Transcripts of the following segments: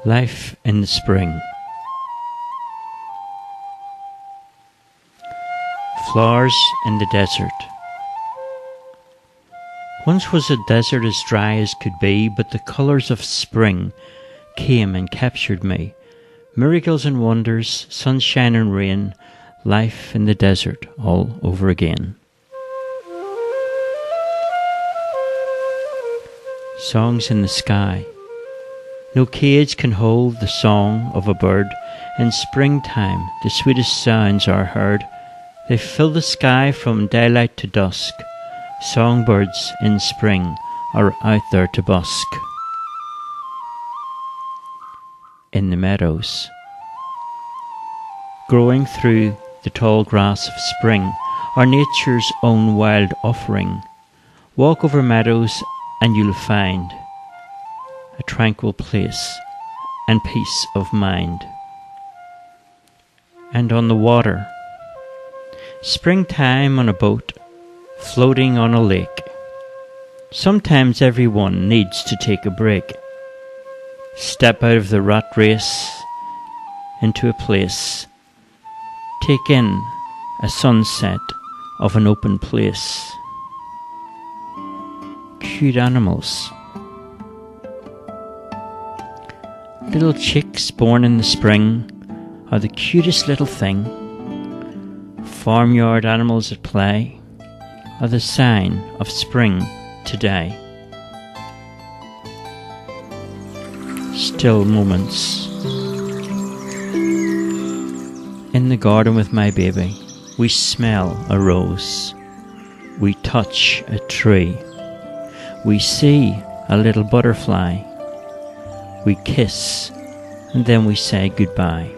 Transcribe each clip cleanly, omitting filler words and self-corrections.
Life in the spring. Flowers in the desert. Once was a desert as dry as could be, but the colours of spring came and captured me. Miracles and wonders, sunshine and rain, life in the desert all over again. Songs in the sky. No cage can hold the song of a bird. In springtime the sweetest sounds are heard. They fill the sky from daylight to dusk. Songbirds in spring are out there to busk. In the meadows. Growing through the tall grass of spring are nature's own wild offering. Walk over meadows and you'll find a tranquil place and peace of mind. And on the water, springtime on a boat, floating on a lake. Sometimes everyone needs to take a break. Step out of the rat race into a place. Take in a sunset of an open place. Cute animals. Little chicks born in the spring are the cutest little thing. Farmyard animals at play are the sign of spring today. Still moments. In the garden with my baby, we smell a rose. We touch a tree. We see a little butterfly. We kiss and then we say goodbye.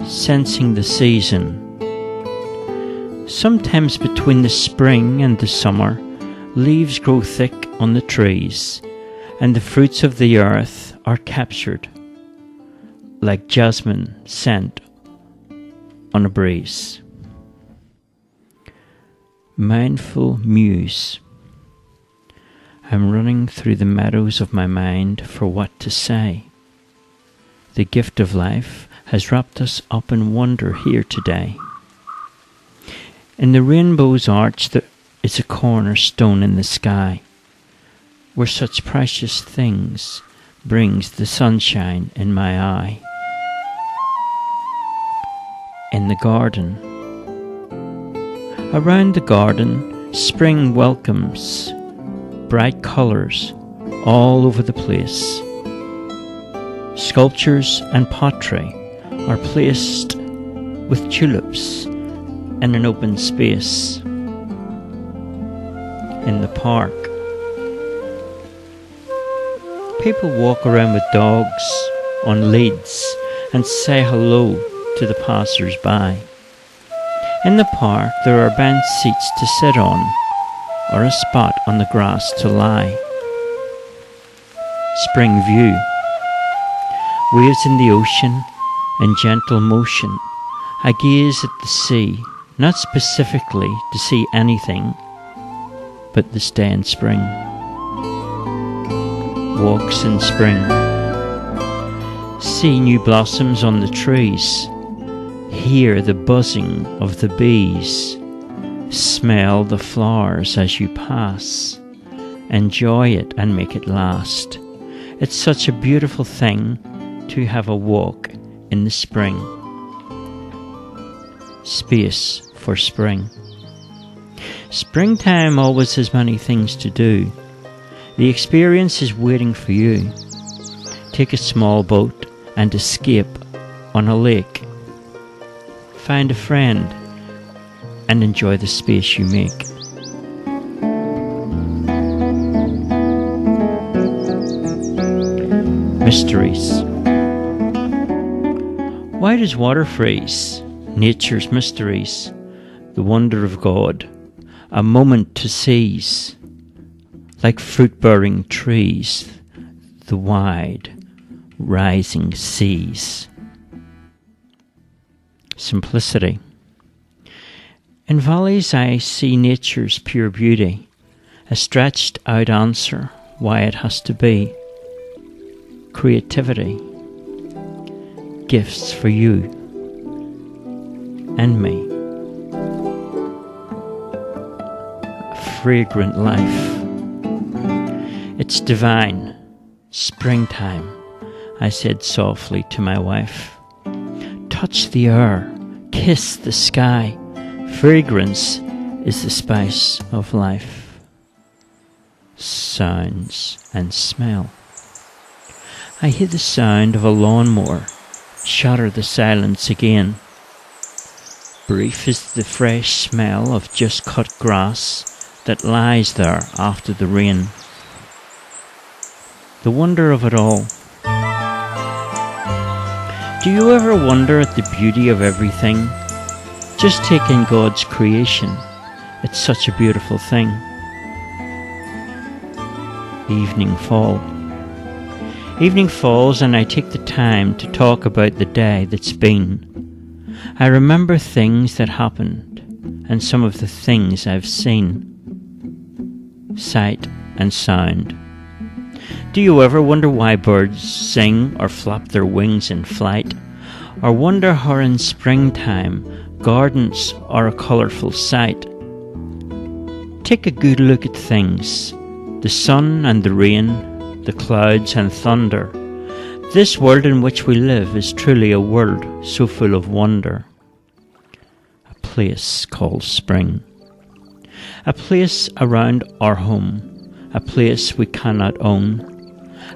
Sensing the season. Sometimes between the spring and the summer, leaves grow thick on the trees, and the fruits of the earth are captured like jasmine scent on a breeze. Mindful muse. I'm running through the meadows of my mind for what to say. The gift of life has wrapped us up in wonder here today. In the rainbow's arch there is a cornerstone in the sky, where such precious things brings the sunshine in my eye. In the garden. Around the garden, spring welcomes bright colours all over the place. Sculptures and pottery are placed with tulips in an open space. In the park, people walk around with dogs on leads and say hello to the passers-by. In the park there are bench seats to sit on, or a spot on the grass to lie. Spring view. Waves in the ocean in gentle motion. I gaze at the sea, not specifically to see anything, but this day in spring. Walks in spring. See new blossoms on the trees. Hear the buzzing of the bees. Smell the flowers as you pass. Enjoy it and make it last. It's such a beautiful thing to have a walk in the spring. Space for spring. Springtime always has many things to do. The experience is waiting for you. Take a small boat and escape on a lake. Find a friend and enjoy the space you make. Mysteries. Why does water freeze? Nature's mysteries. The wonder of God. A moment to seize. Like fruit-bearing trees. The wide, rising seas. Simplicity. In valleys I see nature's pure beauty, a stretched out answer why it has to be. creativity, gifts for you and me. A fragrant life. It's divine. Springtime, I said softly to my wife. Touch the air, kiss the sky. Fragrance is the spice of life. Sounds and smell. I hear the sound of a lawnmower shatter the silence again. Brief is the fresh smell of just cut grass that lies there after the rain. The wonder of it all. Do you ever wonder at the beauty of everything? Just take in God's creation. It's such a beautiful thing. Evening fall. Evening falls and I take the time to talk about the day that's been. I remember things that happened and some of the things I've seen. Sight and sound. Do you ever wonder why birds sing or flap their wings in flight? Or wonder how in springtime gardens are a colourful sight? Take a good look at things. The sun and the rain, the clouds and thunder. This world in which we live is truly a world so full of wonder. A place called spring. A place around our home. A place we cannot own.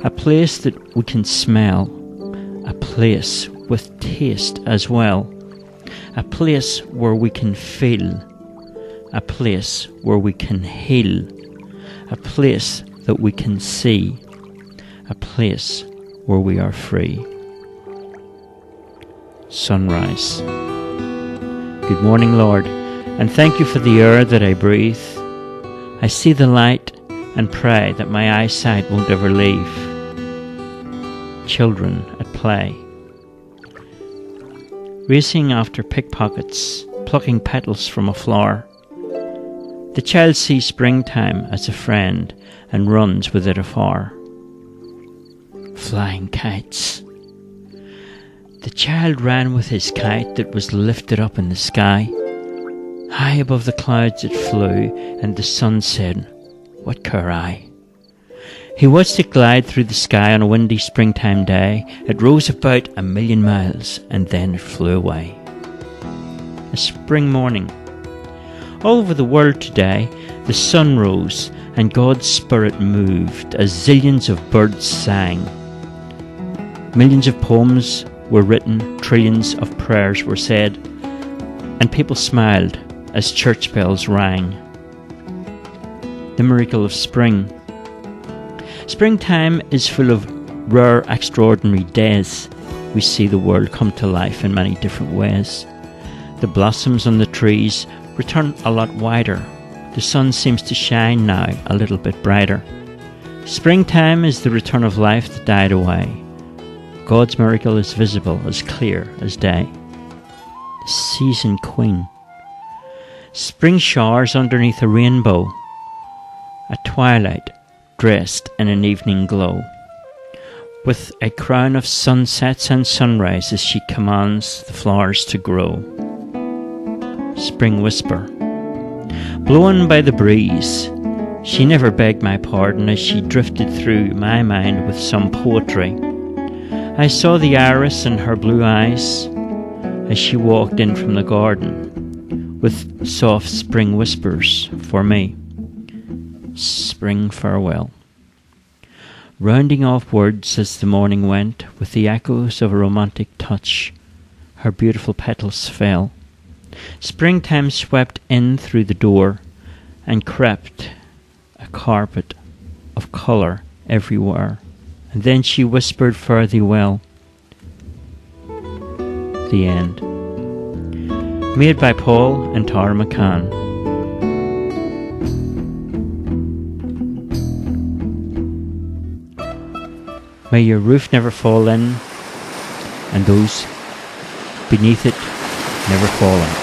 A place that we can smell. A place with taste as well. A place where we can feel. A place where we can heal. A place that we can see. A place where we are free. Sunrise. Good morning, Lord, and thank you for the air that I breathe. I see the light and pray that my eyesight won't ever leave. Children at play. Racing after pickpockets, plucking petals from a flower. The child sees springtime as a friend and runs with it afar. Flying kites. The child ran with his kite that was lifted up in the sky. High above the clouds it flew, and the sun said, "What care I?" He watched it glide through the sky on a windy springtime day. It rose about 1,000,000 miles, and then it flew away. A spring morning. All over the world today, the sun rose, and God's Spirit moved as zillions of birds sang. Millions of poems were written, trillions of prayers were said, and people smiled as church bells rang. The miracle of spring. Springtime is full of rare, extraordinary days. We see the world come to life in many different ways. The blossoms on the trees return a lot wider. The sun seems to shine now a little bit brighter. Springtime is the return of life that died away. God's miracle is visible, as clear as day. The season queen. Spring showers underneath a rainbow. A twilight dressed in an evening glow. With a crown of sunsets and sunrises, she commands the flowers to grow. Spring whisper. Blown by the breeze, she never begged my pardon as she drifted through my mind with some poetry. I saw the iris in her blue eyes as she walked in from the garden with soft spring whispers for me. Spring farewell. Rounding off words as the morning went, with the echoes of a romantic touch, her beautiful petals fell. Springtime swept in through the door and crept a carpet of colour everywhere. And then she whispered, "Fare thee well." The end. Made by Paul and Tara McCann. May your roof never fall in, and those beneath it never fall out.